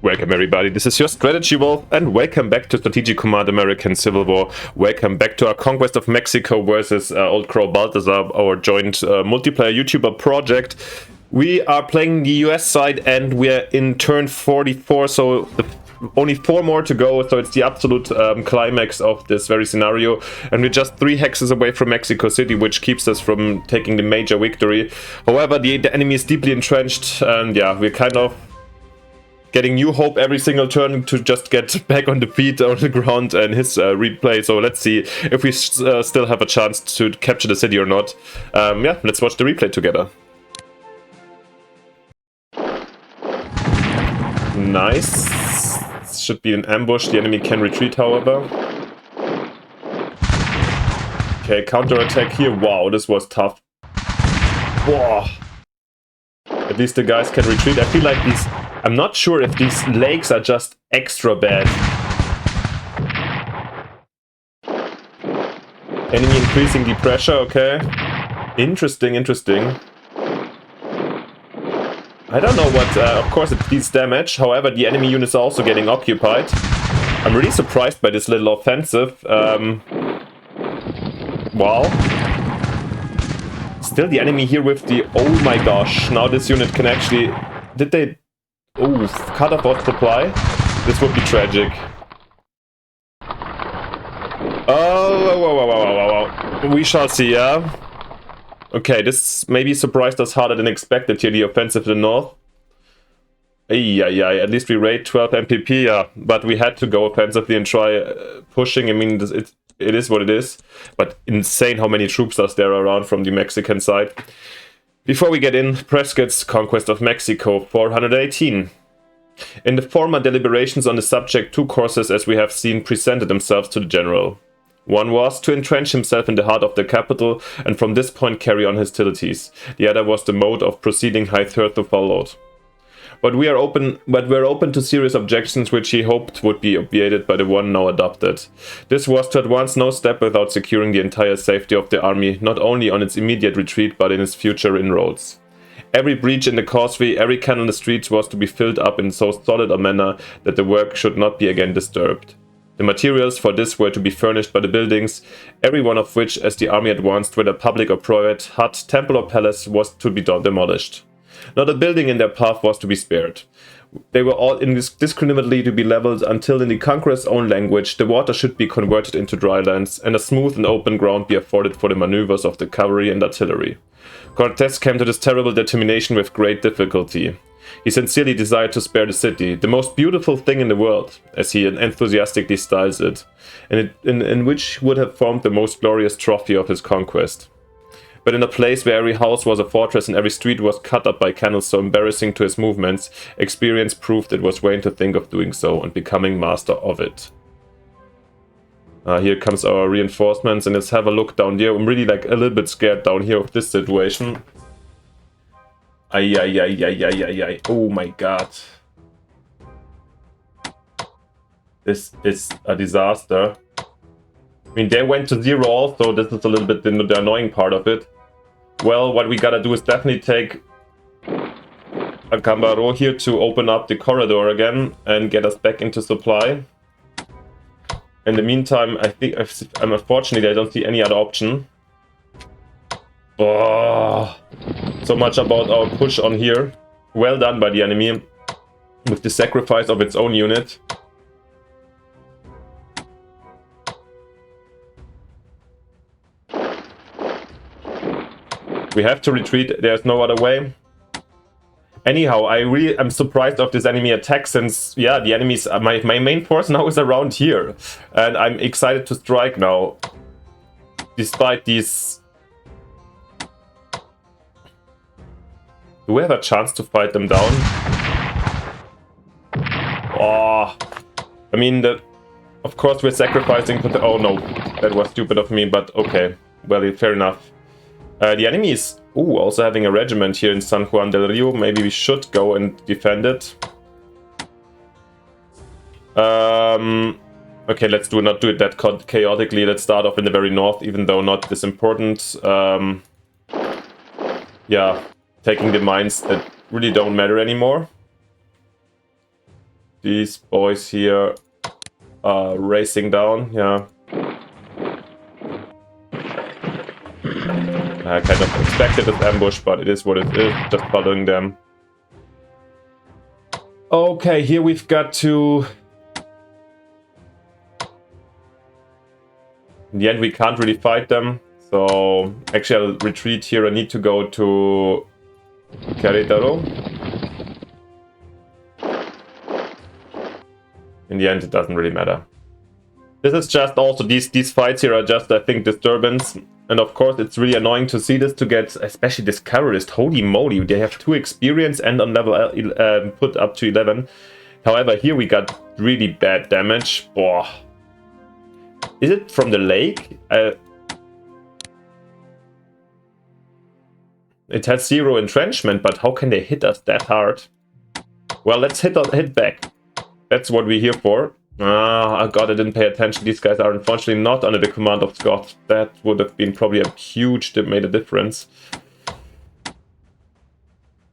Welcome everybody, this is your Strategy Wolf, and welcome back to Strategic Command American Civil War. Welcome back to our Conquest of Mexico versus Old Crow Balthazor, our joint multiplayer YouTuber project. We are playing the US side and we're in turn 44, so only 4 more to go, so it's the absolute climax of this very scenario. And we're just 3 hexes away from Mexico City, which keeps us from taking the major victory. However, the enemy is deeply entrenched, and yeah, we're kind of getting new hope every single turn to just get back on the feet, on the ground, and his replay. So let's see if we still have a chance to capture the city or not. Yeah, let's watch the replay together. Nice. This should be an ambush. The enemy can retreat, however. Okay, counter-attack here. Wow, this was tough. Whoa. At least the guys can retreat. I feel like these... I'm not sure if these lakes are just extra bad. Enemy increasing the pressure, okay. Interesting. I don't know what, of course it deals damage, however the enemy units are also getting occupied. I'm really surprised by this little offensive. Wow. Still the enemy here with the... Oh my gosh, now this unit can actually... Did they... Oh, cut off our supply? This would be tragic. Oh, we shall see, yeah? Okay, this maybe surprised us harder than expected here, the offensive to the north. At least we raid 12 MPP, yeah, but we had to go offensively and try pushing. I mean, it is what it is, but insane how many troops are there around from the Mexican side. Before we get in, Prescott's Conquest of Mexico 418. In the former deliberations on the subject, 2 courses, as we have seen, presented themselves to the general. One was to entrench himself in the heart of the capital and from this point carry on hostilities. The other was the mode of proceeding hitherto followed. But we're open to serious objections which he hoped would be obviated by the one now adopted. This was to advance no step without securing the entire safety of the army, not only on its immediate retreat but in its future inroads. Every breach in the causeway, every canal in the streets was to be filled up in so solid a manner that the work should not be again disturbed. The materials for this were to be furnished by the buildings, every one of which, as the army advanced, whether public or private, hut, temple or palace, was to be demolished. Not a building in their path was to be spared. They were all indiscriminately to be leveled until, in the conqueror's own language, the water should be converted into dry lands and a smooth and open ground be afforded for the maneuvers of the cavalry and artillery. Cortes came to this terrible determination with great difficulty. He sincerely desired to spare the city, the most beautiful thing in the world, as he enthusiastically styles it, and in which would have formed the most glorious trophy of his conquest. But in a place where every house was a fortress and every street was cut up by canals so embarrassing to his movements, experience proved it was vain to think of doing so and becoming master of it. Here comes our reinforcements, and let's have a look down here. I'm really like a little bit scared down here of this situation. Oh my god. This is a disaster. I mean, they went to 0 also, this is a little bit the annoying part of it. Well, what we gotta do is definitely take a Cambaro here to open up the corridor again and get us back into supply. In the meantime, unfortunately, I don't see any other option. Oh, so much about our push on here. Well done by the enemy with the sacrifice of its own unit. We have to retreat, there's no other way. Anyhow, I'm surprised of this enemy attack since, yeah, the enemies, my main force now is around here. And I'm excited to strike now. Despite these... Do we have a chance to fight them down? Oh, I mean, of course we're sacrificing... Oh no, that was stupid of me, but okay. Well, fair enough. The enemy is also having a regiment here in San Juan del Rio. Maybe we should go and defend it. Okay, let's not do it that chaotically. Let's start off in the very north, even though not this important. Yeah, taking the mines that really don't matter anymore. These boys here are racing down, yeah. I kind of expected this ambush, but it is what it is, just following them. Okay, here we've got to... In the end, we can't really fight them. So, actually, I'll retreat here. I need to go to Querétaro. In the end, it doesn't really matter. This is just also, these fights here are just, I think, disturbance. And of course, it's really annoying to see this, to get, especially this Cavalrist. Holy moly, they have 2 experience and on level put up to 11. However, here we got really bad damage. Oh. Is it from the lake? It has 0 entrenchment, but how can they hit us that hard? Well, let's hit back. That's what we're here for. Ah, God, I didn't pay attention. These guys are unfortunately not under the command of Scott. That would have been probably a huge, that made a difference.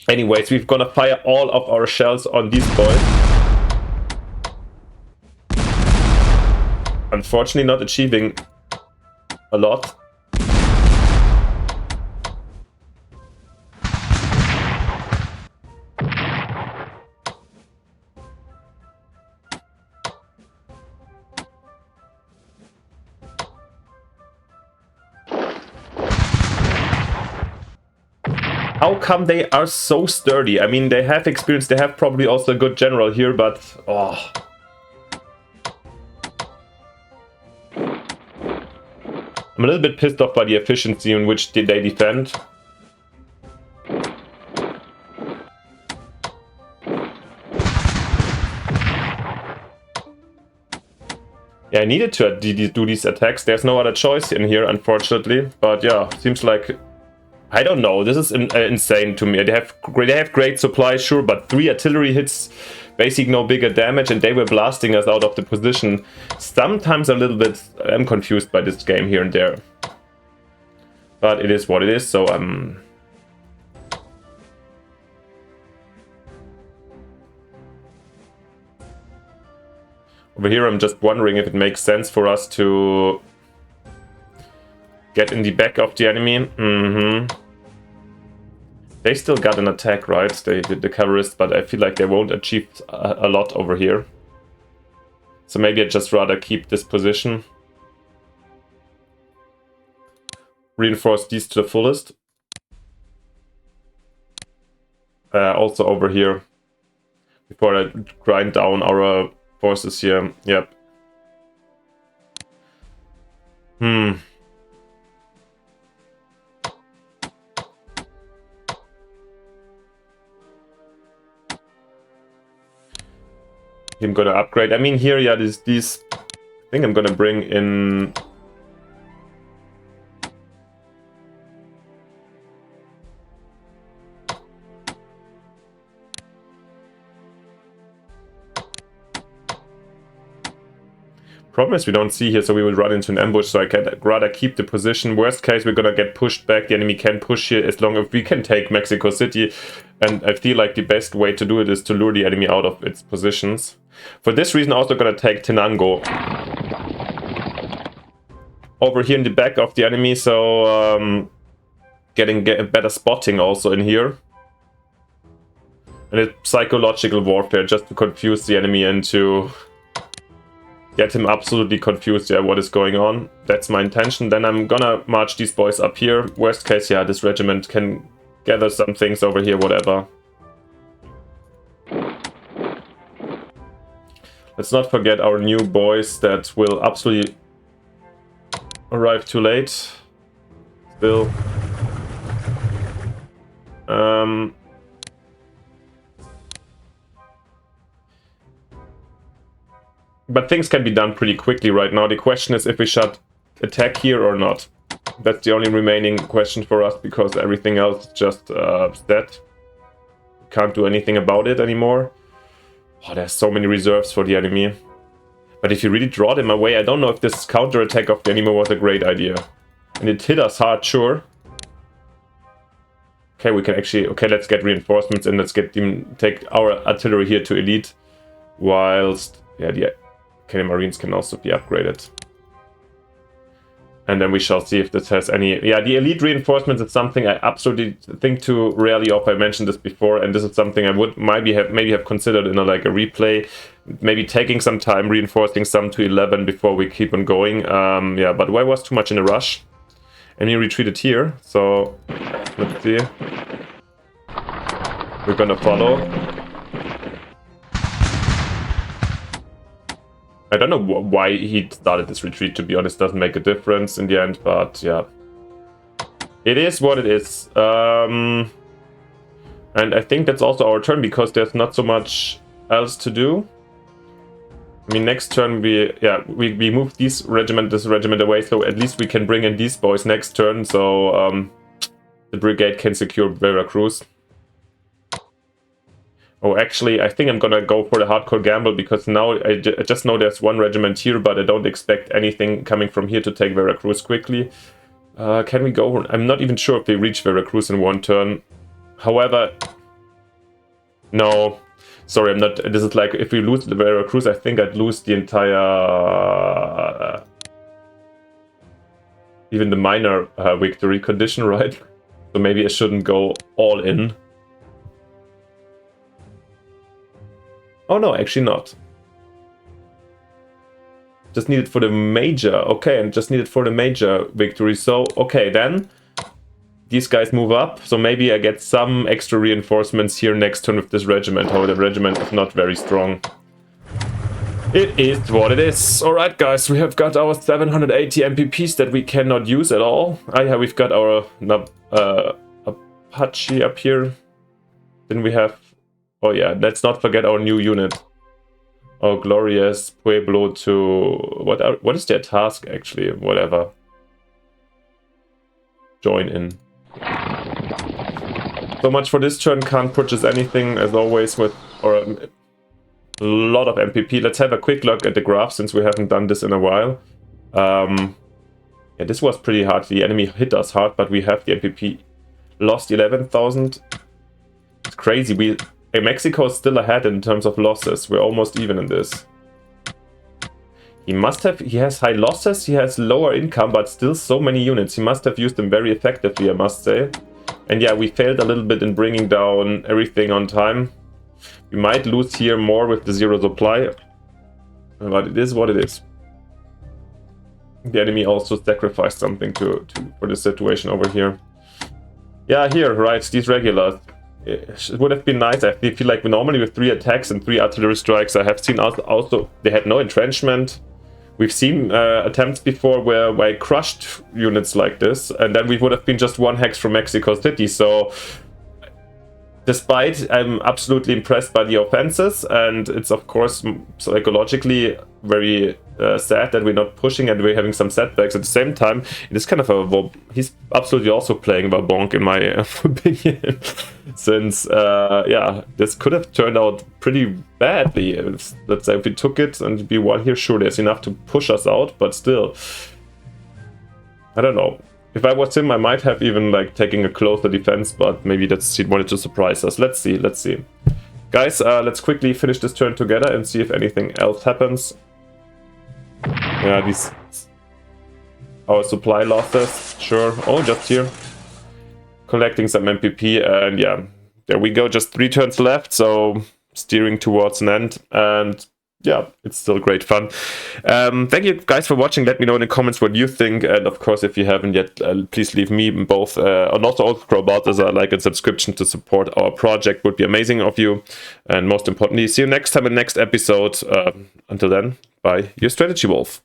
Anyways, we're gonna fire all of our shells on these boys. Unfortunately, not achieving a lot. How come they are so sturdy? I mean, they have experience, they have probably also a good general here, but... oh. I'm a little bit pissed off by the efficiency in which they defend. Yeah, I needed to do these attacks. There's no other choice in here, unfortunately. But yeah, seems like... I don't know, this is insane to me. They have great supply, sure, but 3 artillery hits, basically no bigger damage, and they were blasting us out of the position. Sometimes a little bit, I'm confused by this game here and there. But it is what it is, so over here I'm just wondering if it makes sense for us to get in the back of the enemy. They still got an attack, right? They did the Cavalrist, but I feel like they won't achieve a lot over here. So maybe I'd just rather keep this position. Reinforce these to the fullest. Also over here. Before I grind down our forces here. Yep. I'm gonna upgrade. I mean, here, yeah, these. I think I'm gonna bring in. Problem is we don't see here, so we will run into an ambush, so I can rather keep the position. Worst case, we're gonna get pushed back. The enemy can push here as long as we can take Mexico City. And I feel like the best way to do it is to lure the enemy out of its positions. For this reason, I'm also gonna take Tenango over here in the back of the enemy, so getting better spotting also in here. And it's psychological warfare, just to confuse the enemy and to get him absolutely confused, yeah, what is going on. That's my intention. Then I'm gonna march these boys up here. Worst case, yeah, this regiment can gather some things over here, whatever. Let's not forget our new boys that will absolutely arrive too late. Still. But things can be done pretty quickly right now. The question is if we should attack here or not. That's the only remaining question for us, because everything else is just set. Can't do anything about it anymore. Oh, there's so many reserves for the enemy. But if you really draw them away, I don't know if this counterattack of the enemy was a great idea. And it hit us hard, sure. Okay, we can actually... Okay, let's get reinforcements and let's get them... Take our artillery here to elite. whilst yeah, the Arcana Marines can also be upgraded. And then we shall see if this has any... Yeah, the elite reinforcements is something I absolutely think too rarely of. I mentioned this before, and this is something I would maybe have considered in like a replay. Maybe taking some time, reinforcing some to 11 before we keep on going. Yeah, but I was too much in a rush. And we retreated here, so let's see. We're gonna follow. I don't know why he started this retreat, to be honest. Doesn't make a difference in the end, but yeah. It is what it is. And I think that's also our turn, because there's not so much else to do. I mean, next turn we move this regiment away, so at least we can bring in these boys next turn, so the brigade can secure Veracruz. Oh, actually, I think I'm gonna go for the hardcore gamble, because now I just know there's one regiment here, but I don't expect anything coming from here to take Veracruz quickly. Can we go? I'm not even sure if we reach Veracruz in one turn. However, no. Sorry, I'm not. This is like, if we lose the Veracruz, I think I'd lose the entire... even the minor victory condition, right? So maybe I shouldn't go all in. Oh no, actually not. Just need it for the major. Okay, and just need it for the major victory. So, okay, then these guys move up. So maybe I get some extra reinforcements here next turn with this regiment. However, the regiment is not very strong. It is what it is. Alright, guys, we have got our 780 MPPs that we cannot use at all. Yeah, we've got our Apache up here. Then we have... Oh yeah, let's not forget our new unit. Oh, glorious Pueblo to... What is their task, actually? Whatever. Join in. So much for this turn. Can't purchase anything, as always, with... or a lot of MPP. Let's have a quick look at the graph, since we haven't done this in a while. Yeah, this was pretty hard. The enemy hit us hard, but we have the MPP. Lost 11,000. It's crazy. Mexico is still ahead in terms of losses. We're almost even in this. He has high losses, he has lower income, but still so many units. He must have used them very effectively, I must say. And yeah, we failed a little bit in bringing down everything on time. We might lose here more with the zero supply, but it is what it is. The enemy also sacrificed something for the situation over here. Yeah, here, right, these regulars. It would have been nice. I feel like normally with 3 attacks and 3 artillery strikes, I have seen also they had no entrenchment. We've seen attempts before where I crushed units like this, and then we would have been just 1 hex from Mexico City. So despite, I'm absolutely impressed by the offenses, and it's of course psychologically very sad that we're not pushing and we're having some setbacks. At the same time, it is kind of he's absolutely also playing Babonk in my opinion, since yeah, this could have turned out pretty badly. Let's say if we took it and be 1 here, sure, there's enough to push us out, but still, I don't know. If I was him, I might have even like taking a closer defense, but maybe he wanted to surprise us. Let's see, let's see. Guys, let's quickly finish this turn together and see if anything else happens. Yeah, our supply losses, sure. Oh, just here. Collecting some MPP, and yeah, there we go. Just 3 turns left, so steering towards an end, and yeah, it's still great fun. Thank you guys for watching. Let me know in the comments what you think, and of course, if you haven't yet, please leave me both and also Balthazor a like and subscription to support our project. Would be amazing of you. And most importantly, see you next time in the next episode. Until then, bye, your strategy wolf.